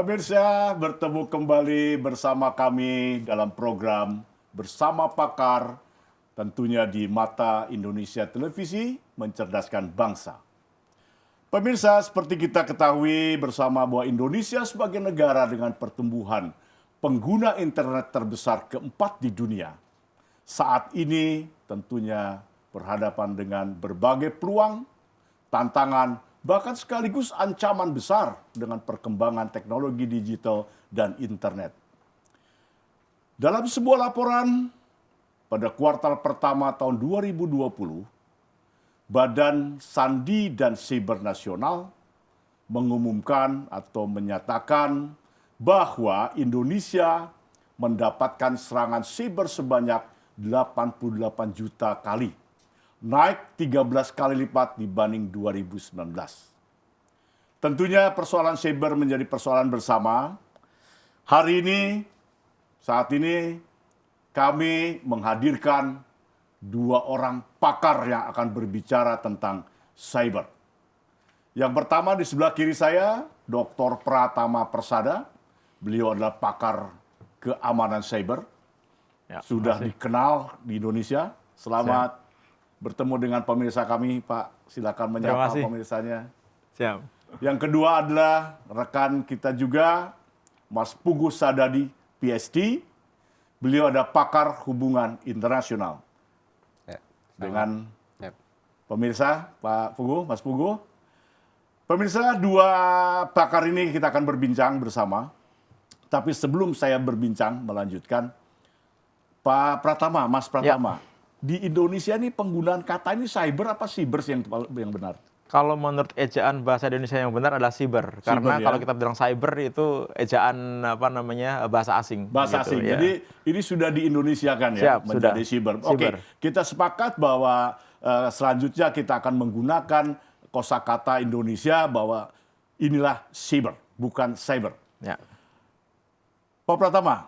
Pemirsa, bertemu kembali bersama kami dalam program Bersama Pakar, tentunya di Mata Indonesia Televisi, mencerdaskan bangsa. Pemirsa, seperti kita ketahui bersama bahwa Indonesia sebagai negara dengan pertumbuhan pengguna internet terbesar keempat di dunia, saat ini tentunya berhadapan dengan berbagai peluang, tantangan, bahkan sekaligus ancaman besar dengan perkembangan teknologi digital dan internet. Dalam sebuah laporan pada kuartal pertama tahun 2020, Badan Sandi dan Siber Nasional mengumumkan atau menyatakan bahwa Indonesia mendapatkan serangan siber sebanyak 88 juta kali, naik 13 kali lipat dibanding 2019. Tentunya persoalan siber menjadi persoalan bersama. Hari ini, saat ini, kami menghadirkan dua orang pakar yang akan berbicara tentang cyber. Yang pertama di sebelah kiri saya, Dr. Pratama Persada. Beliau adalah pakar keamanan cyber. Ya, Sudah dikenal di Indonesia. Selamat bertemu dengan pemirsa kami, Pak. Silakan menyapa pemirsanya. Siap. Yang kedua adalah rekan kita juga, Mas Pugu Sadadi, PhD. Beliau ada pakar hubungan internasional. Dengan pemirsa, Pak Pugu, Mas Pugu. Pemirsa, dua pakar ini kita akan berbincang bersama. Tapi sebelum saya berbincang, melanjutkan, Pak Pratama, Mas Pratama, di Indonesia ini penggunaan kata ini cyber apa cyber yang benar? Kalau menurut ejaan bahasa Indonesia yang benar adalah cyber. Karena kalau kita bilang cyber itu ejaan bahasa asing. Bahasa gitu, asing. ya. Jadi ini sudah di Indonesia kan ya, menjadi cyber. Oke, kita sepakat bahwa selanjutnya kita akan menggunakan kosakata Indonesia bahwa inilah cyber, bukan cyber. Ya. Pak Pratama,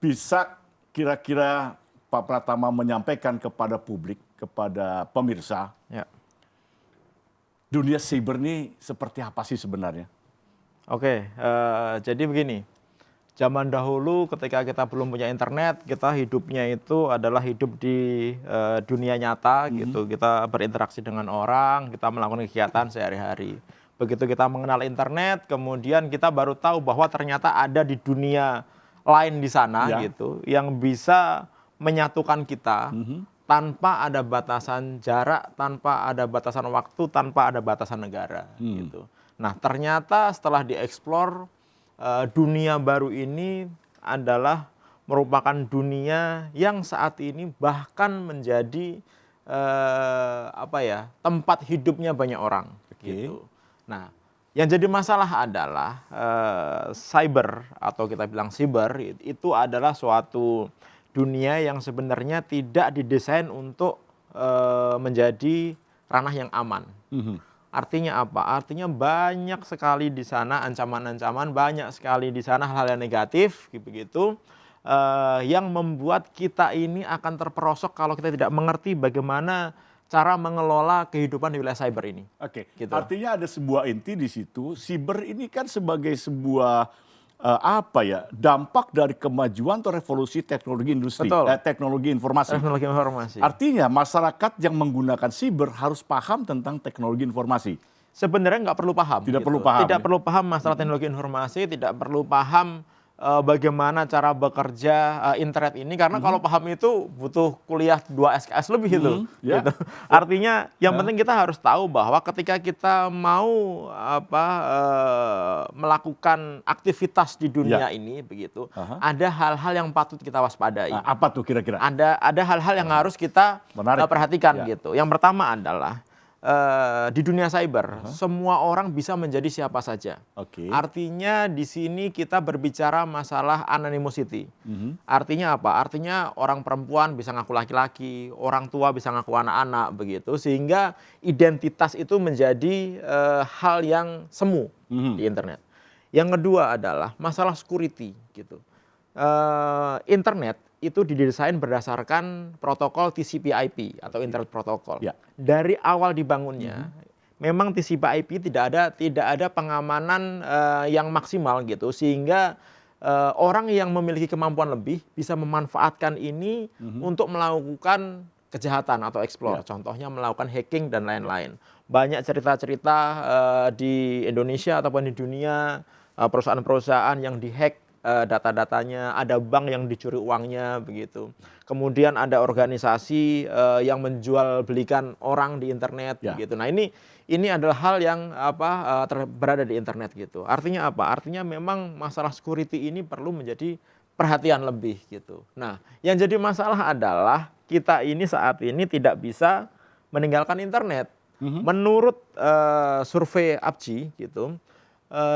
bisa kira-kira Pak Pratama menyampaikan kepada publik, kepada pemirsa, dunia cyber ini seperti apa sih sebenarnya? Oke, jadi begini. Zaman dahulu ketika kita belum punya internet, kita hidupnya itu adalah hidup di dunia nyata gitu. Kita berinteraksi dengan orang, kita melakukan kegiatan sehari-hari. Begitu kita mengenal internet, kemudian kita baru tahu bahwa ternyata ada di dunia lain di sana gitu yang bisa menyatukan kita tanpa ada batasan jarak, tanpa ada batasan waktu, tanpa ada batasan negara gitu. Nah, ternyata setelah dieksplor dunia baru ini adalah merupakan dunia yang saat ini bahkan menjadi tempat hidupnya banyak orang gitu. Nah, yang jadi masalah adalah cyber atau kita bilang cyber itu adalah suatu dunia yang sebenarnya tidak didesain untuk menjadi ranah yang aman. Artinya apa? Artinya banyak sekali di sana ancaman-ancaman, banyak sekali di sana hal-hal yang negatif, begitu, yang membuat kita ini akan terperosok kalau kita tidak mengerti bagaimana cara mengelola kehidupan di wilayah cyber ini. Oke, gitu. Artinya ada sebuah inti di situ. Cyber ini kan sebagai sebuah dampak dari kemajuan atau revolusi teknologi industri, teknologi informasi. Teknologi informasi. Artinya masyarakat yang menggunakan cyber harus paham tentang teknologi informasi. Sebenarnya nggak perlu paham. Tidak perlu paham. Tidak perlu paham masalah teknologi informasi, tidak perlu paham bagaimana cara bekerja internet ini, karena kalau paham itu butuh kuliah 2 SKS lebih gitu. Artinya yang penting kita harus tahu bahwa ketika kita mau melakukan aktivitas di dunia ini begitu, ada hal-hal yang patut kita waspadai. Apa tuh kira-kira? Ada hal-hal yang harus kita perhatikan gitu. Yang pertama adalah di dunia cyber, semua orang bisa menjadi siapa saja. Artinya di sini kita berbicara masalah anonymity. Artinya apa? Artinya orang perempuan bisa ngaku laki-laki, orang tua bisa ngaku anak-anak, begitu. Sehingga identitas itu menjadi hal yang semu di internet. Yang kedua adalah masalah security, gitu. Internet itu didesain berdasarkan protokol TCP/IP atau Internet Protocol. Dari awal dibangunnya, memang TCP/IP tidak ada pengamanan yang maksimal gitu, sehingga orang yang memiliki kemampuan lebih bisa memanfaatkan ini untuk melakukan kejahatan atau explore, contohnya melakukan hacking dan lain-lain. Banyak cerita-cerita di Indonesia ataupun di dunia, perusahaan-perusahaan yang dihack data-datanya, ada bank yang dicuri uangnya begitu. Kemudian ada organisasi yang menjual belikan orang di internet begitu. Nah, ini adalah hal yang berada di internet gitu. Artinya apa? Artinya memang masalah security ini perlu menjadi perhatian lebih gitu. Nah, yang jadi masalah adalah kita ini saat ini tidak bisa meninggalkan internet. Menurut survei APJI gitu,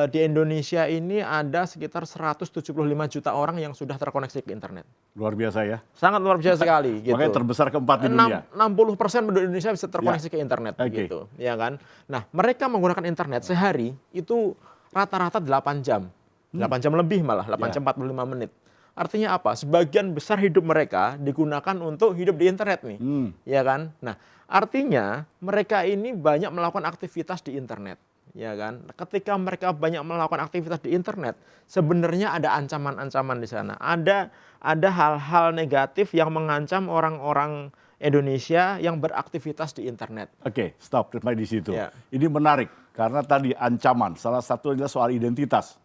di Indonesia ini ada sekitar 175 juta orang yang sudah terkoneksi ke internet. Luar biasa ya. Sangat luar biasa sekali gitu. Makanya terbesar keempat di dunia. 60% penduduk Indonesia bisa terkoneksi ke internet gitu, ya kan? Nah, mereka menggunakan internet sehari itu rata-rata 8 jam. 8 jam lebih malah, 8 jam 45 menit. Artinya apa? Sebagian besar hidup mereka digunakan untuk hidup di internet nih. Ya kan? Nah, artinya mereka ini banyak melakukan aktivitas di internet. Ya kan? Ketika mereka banyak melakukan aktivitas di internet, sebenarnya ada ancaman-ancaman di sana. Ada hal-hal negatif yang mengancam orang-orang Indonesia yang beraktivitas di internet. Oke, stop di situ. Ini menarik karena tadi ancaman salah satu adalah soal identitas.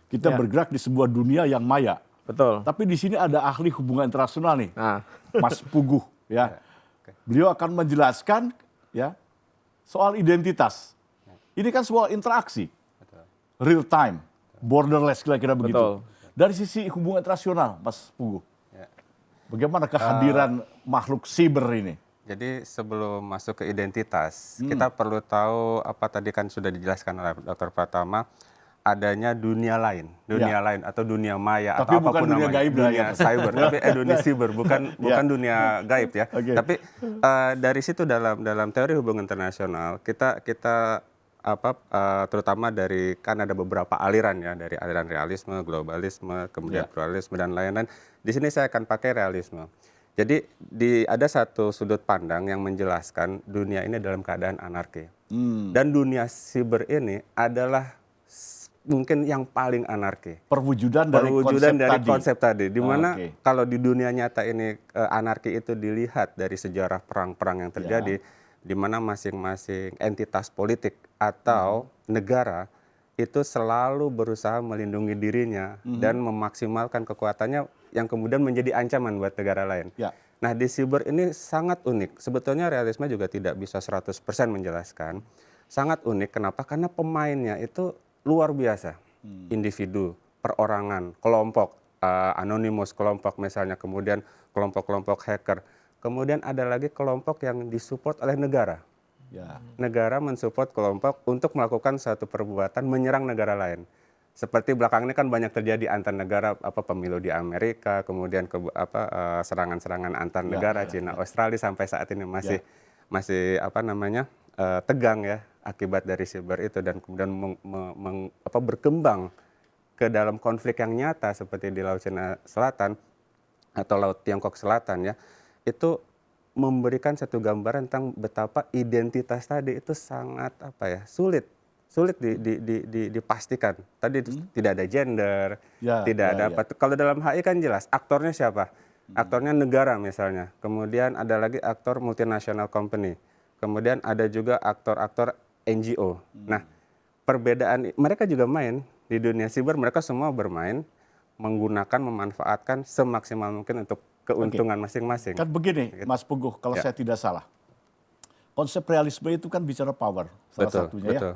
Kita bergerak di sebuah dunia yang maya. Betul. Tapi di sini ada ahli hubungan internasional nih, Mas Puguh ya. Beliau akan menjelaskan ya soal identitas. Ini kan soal interaksi, real time, borderless kira-kira begitu. Dari sisi hubungan internasional, Mas Puguh, bagaimana kehadiran makhluk siber ini? Jadi sebelum masuk ke identitas, kita perlu tahu apa tadi kan sudah dijelaskan oleh Dr. Pratama, adanya dunia lain atau dunia maya tapi atau bukan apapun dunia namanya, gaib dunia cyber, tapi dunia cyber bukan dunia gaib ya. Tapi dari situ dalam teori hubungan internasional kita terutama dari kan ada beberapa aliran ya, dari aliran realisme, globalisme, kemudian pluralisme dan lain-lain. Di sini saya akan pakai realisme. Jadi ada satu sudut pandang yang menjelaskan dunia ini dalam keadaan anarki. Dan dunia siber ini adalah mungkin yang paling anarki. Perwujudan dari konsep tadi. Di mana kalau di dunia nyata ini anarki itu dilihat dari sejarah perang-perang yang terjadi, di mana masing-masing entitas politik atau negara itu selalu berusaha melindungi dirinya dan memaksimalkan kekuatannya yang kemudian menjadi ancaman buat negara lain. Nah, di siber ini sangat unik. Sebetulnya realisme juga tidak bisa 100% menjelaskan. Sangat unik, kenapa? Karena pemainnya itu luar biasa. Individu, perorangan, kelompok, anonymous kelompok misalnya, kemudian kelompok-kelompok hacker. Kemudian ada lagi kelompok yang disupport oleh negara. Negara mensupport kelompok untuk melakukan suatu perbuatan menyerang negara lain. Seperti belakang ini kan banyak terjadi antar negara, pemilu di Amerika, kemudian serangan-serangan antar negara, Cina, Australia sampai saat ini masih tegang ya akibat dari siber itu, dan kemudian berkembang ke dalam konflik yang nyata seperti di Laut Cina Selatan atau Laut Tiongkok Selatan ya. Itu memberikan satu gambaran tentang betapa identitas tadi itu sangat sulit dipastikan. Tadi tidak ada gender, tidak ada apa. Kalau dalam HI kan jelas aktornya siapa? Aktornya negara misalnya. Kemudian ada lagi aktor multinational company. Kemudian ada juga aktor-aktor NGO. Nah, perbedaan mereka juga main di dunia siber, mereka semua bermain menggunakan, memanfaatkan semaksimal mungkin untuk keuntungan masing-masing. Kan begini, Mas Puguh, kalau saya tidak salah. Konsep realisme itu kan bicara power, salah satunya betul.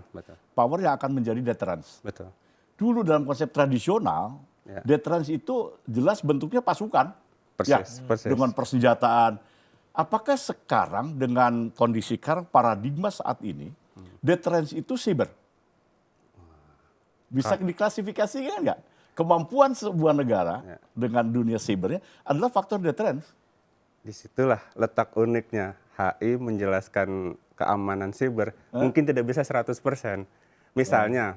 Power yang akan menjadi deterrence. Betul. Dulu dalam konsep tradisional, deterrence itu jelas bentuknya pasukan. Persis. Dengan persenjataan. Apakah sekarang dengan kondisi sekarang, paradigma saat ini, deterrence itu siber? Bisa diklasifikasikan nggak? Kemampuan sebuah negara dengan dunia sibernya adalah faktor deterrence. Disitulah letak uniknya. HI menjelaskan keamanan siber mungkin tidak bisa 100%. Misalnya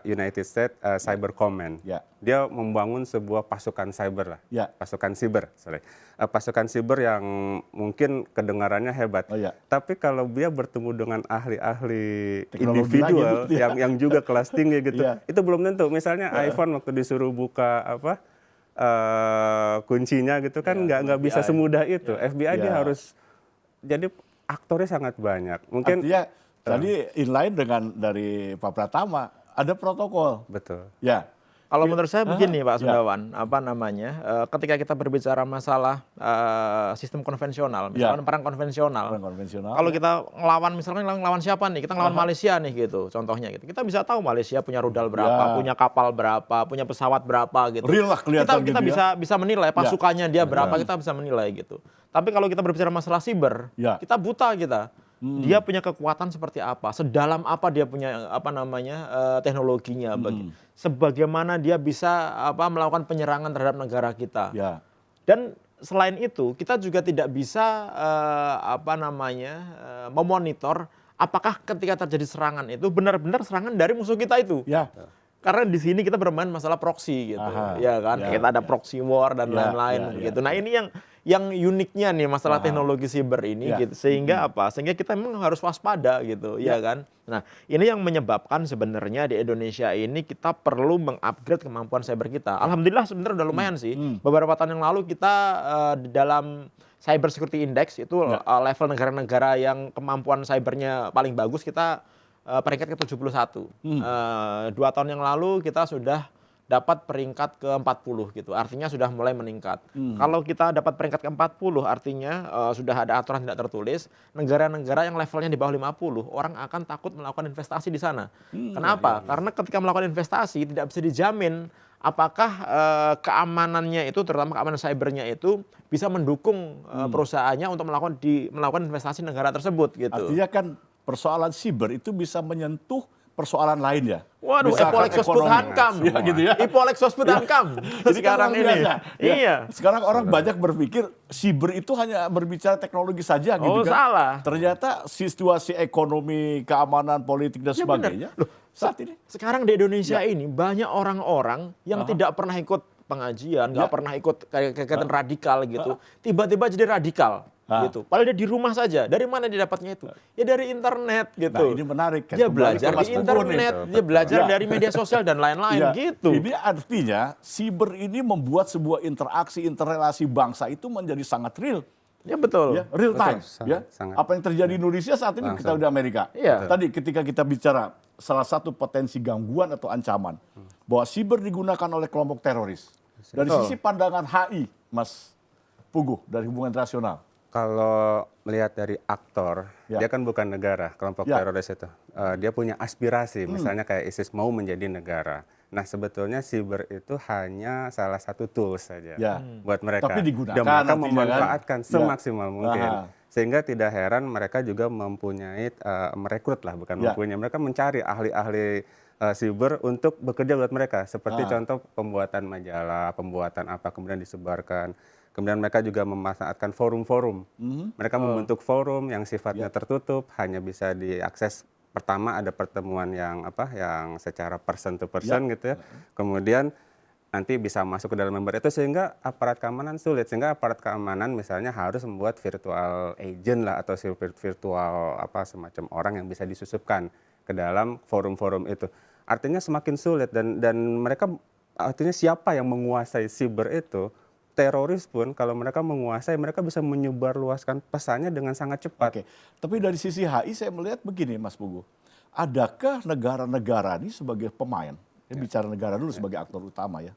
United States Cyber Command. Ya. Dia membangun sebuah pasukan cyber lah, Ya. pasukan siber, pasukan siber yang mungkin kedengarannya hebat. Oh, ya. Tapi kalau dia bertemu dengan ahli-ahli Teknologi individual lagi gitu ya. yang juga kelas tinggi gitu, Ya. itu belum tentu. Misalnya iPhone waktu disuruh buka kuncinya gitu kan nggak bisa semudah itu. FBI dia Ya. harus, jadi aktornya sangat banyak. Mungkin Artinya tadi inline dengan dari Pak Pratama, ada protokol. betul. Ya. Kalau menurut saya begini Pak ya. Sundawan, ketika kita berbicara masalah sistem konvensional, misalkan perang konvensional, Orang konvensional. kalau kita ngelawan siapa nih? Kita ngelawan Malaysia nih gitu, contohnya gitu. Kita bisa tahu Malaysia punya rudal berapa, punya kapal berapa, punya pesawat berapa gitu. Real lah kelihatan kita gitu ya. bisa menilai pasukannya dia berapa, kita bisa menilai gitu. Tapi kalau kita berbicara masalah siber, Ya. kita buta kita. Dia punya kekuatan seperti apa, sedalam apa dia punya teknologinya, sebagaimana dia bisa melakukan penyerangan terhadap negara kita. Ya. Dan selain itu kita juga tidak bisa memonitor apakah ketika terjadi serangan itu benar-benar serangan dari musuh kita itu. Ya. Karena di sini kita bermain masalah proxy gitu, Aha. ya kan? Ya, Kita ada proxy war dan Ya, lain-lain ya, begitu. Nah ini yang uniknya nih masalah teknologi siber ini, Ya. gitu. Sehingga sehingga kita memang harus waspada gitu, ya kan? Nah ini yang menyebabkan sebenarnya di Indonesia ini kita perlu mengupgrade kemampuan cyber kita. Alhamdulillah sebenarnya udah lumayan sih. Beberapa tahun yang lalu kita di dalam Cyber Security Index itu level negara-negara yang kemampuan cybernya paling bagus kita peringkat ke-71. 2 tahun yang lalu kita sudah dapat peringkat ke-40 gitu. Artinya sudah mulai meningkat. Kalau kita dapat peringkat ke-40 artinya sudah ada aturan tidak tertulis, negara-negara yang levelnya di bawah 50, orang akan takut melakukan investasi di sana. Kenapa? Karena ketika melakukan investasi tidak bisa dijamin apakah keamanannya itu, terutama keamanan cybernya itu bisa mendukung perusahaannya untuk melakukan investasi negara tersebut gitu. Artinya kan persoalan siber itu bisa menyentuh persoalan lain ya. Waduh, Misalkan epolek sosput ekonomi. hankam. Ya, gitu ya. Epolek sosput hankam. Jadi kan Sekarang luar ini. biasa. Ya. Iya. Sekarang orang banyak berpikir siber itu hanya berbicara teknologi saja gitu Oh, kan. salah. Ternyata situasi ekonomi, keamanan politik dan Ya, sebagainya. benar. Loh, saat ini. Sekarang di Indonesia ini banyak orang-orang yang tidak pernah ikut pengajian, nggak pernah ikut kegiatan radikal gitu. Tiba-tiba jadi radikal. Gitu. Padahal dia di rumah saja. Dari mana dia dapatnya itu? Ya dari internet gitu. Nah, ini menarik kan. Dia Kembali belajar ke Mas di Pugu internet, nih. dia belajar Ya. dari media sosial dan lain-lain Ya, gitu. Ini artinya siber ini membuat sebuah interaksi, interrelasi bangsa itu menjadi sangat real. Ya betul. Ya, real time. Ya. sangat. Apa yang terjadi di Indonesia saat ini kita udah Amerika. Iya. Tadi ketika kita bicara salah satu potensi gangguan atau ancaman bahwa siber digunakan oleh kelompok teroris. Dari Betul. sisi pandangan HI, Mas Pugu dari Hubungan Internasional. Kalau melihat dari aktor, Ya. dia kan bukan negara, kelompok Ya. teroris itu. Dia punya aspirasi, misalnya kayak ISIS mau menjadi negara. Nah sebetulnya siber itu hanya salah satu tools saja Ya. buat mereka. Tapi digunakan Dan mereka nantinya memanfaatkan kan? semaksimal mungkin. Aha. Sehingga tidak heran mereka juga mempunyai, merekrut lah, bukan Ya. mempunyai. Mereka mencari ahli-ahli siber untuk bekerja buat mereka. Seperti contoh pembuatan majalah, pembuatan apa, kemudian disebarkan. Kemudian mereka juga memanfaatkan forum-forum. Mereka membentuk forum yang sifatnya tertutup, hanya bisa diakses. Pertama ada pertemuan yang secara person to person gitu ya. Kemudian nanti bisa masuk ke dalam member itu sehingga aparat keamanan sulit. Sehingga aparat keamanan misalnya harus membuat virtual agent lah atau virtual semacam orang yang bisa disusupkan ke dalam forum-forum itu. Artinya semakin sulit dan mereka, artinya siapa yang menguasai siber itu, teroris pun kalau mereka menguasai, mereka bisa menyebarluaskan pesannya dengan sangat cepat. Oke. Tapi dari sisi HI saya melihat begini Mas Pugu. Adakah negara-negara ini sebagai pemain, bicara negara dulu sebagai aktor utama ya,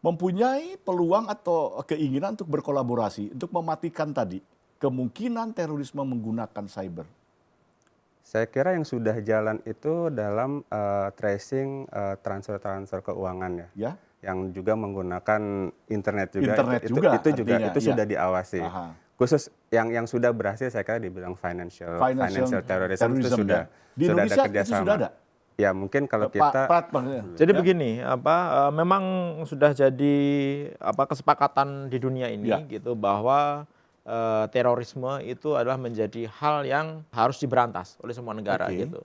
mempunyai peluang atau keinginan untuk berkolaborasi untuk mematikan tadi kemungkinan terorisme menggunakan cyber? Saya kira yang sudah jalan itu dalam tracing transfer keuangan ya. Ya. Yang juga menggunakan internet juga. Internet itu, juga, itu juga artinya, itu iya. sudah diawasi. Aha. Khusus yang sudah berhasil saya kira dibilang financial terrorism itu terrorism, sudah ya. Di sudah ada Indonesia itu kerjasama. sudah ada? Ya mungkin kalau kita maksudnya. Jadi Ya. begini, memang sudah jadi kesepakatan di dunia ini Ya. gitu bahwa terorisme itu adalah menjadi hal yang harus diberantas oleh semua negara Oke. gitu.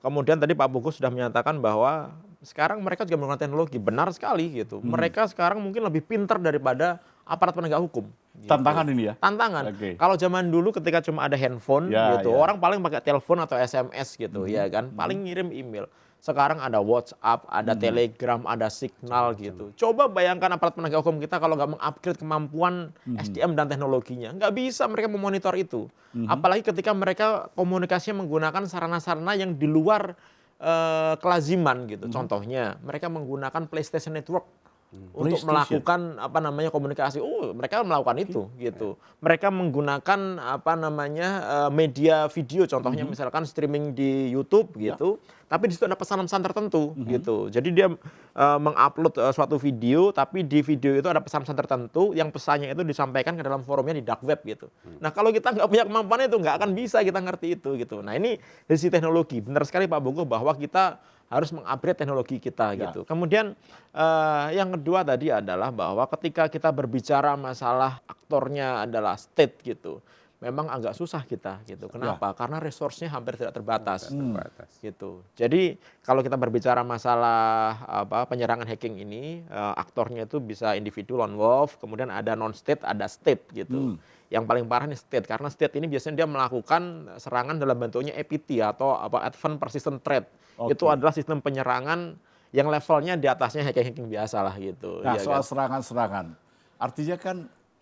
Kemudian tadi Pak Pugu sudah menyatakan bahwa sekarang mereka juga menggunakan teknologi, benar sekali gitu. Mereka sekarang mungkin lebih pintar daripada aparat penegak hukum. Gitu. Tantangan ini ya? Tantangan. Oke. Kalau zaman dulu ketika cuma ada handphone gitu, orang paling pakai telepon atau SMS gitu, ya kan, paling ngirim email. Sekarang ada WhatsApp, ada Telegram, ada Signal gitu. Coba bayangkan aparat penegak hukum kita kalau nggak mengupgrade kemampuan SDM dan teknologinya, nggak bisa mereka memonitor itu. Apalagi ketika mereka komunikasinya menggunakan sarana-sarana yang di luar kelaziman gitu. Contohnya, mereka menggunakan PlayStation Network untuk melakukan komunikasi. Mereka melakukan itu gitu. Mereka menggunakan media video, contohnya misalkan streaming di YouTube gitu. Tapi di situ ada pesan-pesan tertentu gitu. Jadi dia mengupload suatu video, tapi di video itu ada pesan-pesan tertentu yang pesannya itu disampaikan ke dalam forumnya di dark web gitu. Nah, kalau kita nggak punya kemampuan itu, nggak akan bisa kita ngerti itu gitu. Nah, ini dari sisi teknologi. Benar sekali Pak Bogo bahwa kita harus mengupgrade teknologi kita gitu. Kemudian yang kedua tadi adalah bahwa ketika kita berbicara masalah aktornya adalah state gitu, memang agak susah kita gitu. Kenapa? Karena resource-nya hampir tidak terbatas. Gitu. Jadi kalau kita berbicara masalah penyerangan hacking ini, aktornya itu bisa individu lone wolf, kemudian ada non state, ada state gitu. Yang paling parah nih state, karena state ini biasanya dia melakukan serangan dalam bentuknya APT atau Advanced Persistent Threat. Itu adalah sistem penyerangan yang levelnya di atasnya hacking-hacking biasa lah gitu. Nah, ya soal kan? serangan-serangan, artinya kan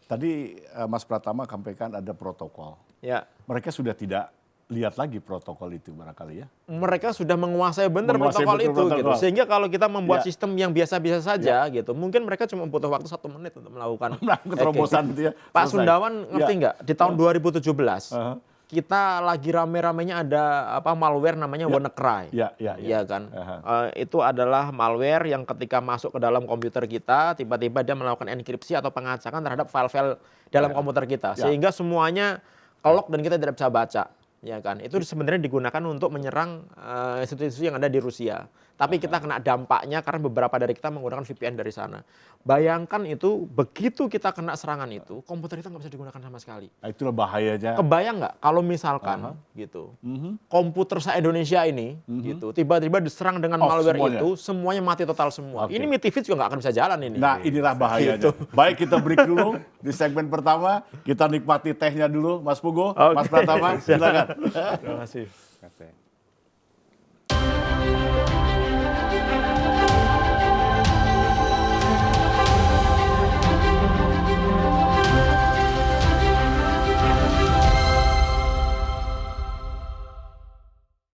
tadi Mas Pratama sampaikan ada protokol. Ya. Mereka sudah tidak lihat lagi protokol itu barangkali ya. Mereka sudah menguasai benar Menguasai protokol betul itu gitu. protokol. Sehingga kalau kita membuat sistem yang biasa-biasa saja gitu, mungkin mereka cuma butuh waktu 1 menit untuk melakukan Terobosan gitu ya. Pak Selesai. Sundawan ngerti nggak? Di tahun 2017 kita lagi rame-ramenya ada malware namanya WannaCry. Iya kan? Itu adalah malware yang ketika masuk ke dalam komputer kita, tiba-tiba dia melakukan enkripsi atau pengacakan terhadap file-file dalam komputer kita, sehingga semuanya kelok dan kita tidak bisa baca. Ya kan? Itu sebenarnya digunakan untuk menyerang institusi yang ada di Rusia. Tapi kita kena dampaknya karena beberapa dari kita menggunakan VPN dari sana. Bayangkan itu, begitu kita kena serangan itu, komputer kita nggak bisa digunakan sama sekali. Nah, itulah bahayanya. Kebayang nggak kalau misalkan gitu, komputer se-Indonesia ini gitu, tiba-tiba diserang dengan malware semuanya. Itu, semuanya mati total semua. Ini MITV juga nggak akan bisa jalan ini. Nah, inilah bahayanya. Baik, kita break dulu di segmen pertama. Kita nikmati tehnya dulu, Mas Pugo, Mas Pratama, silakan. Terima kasih.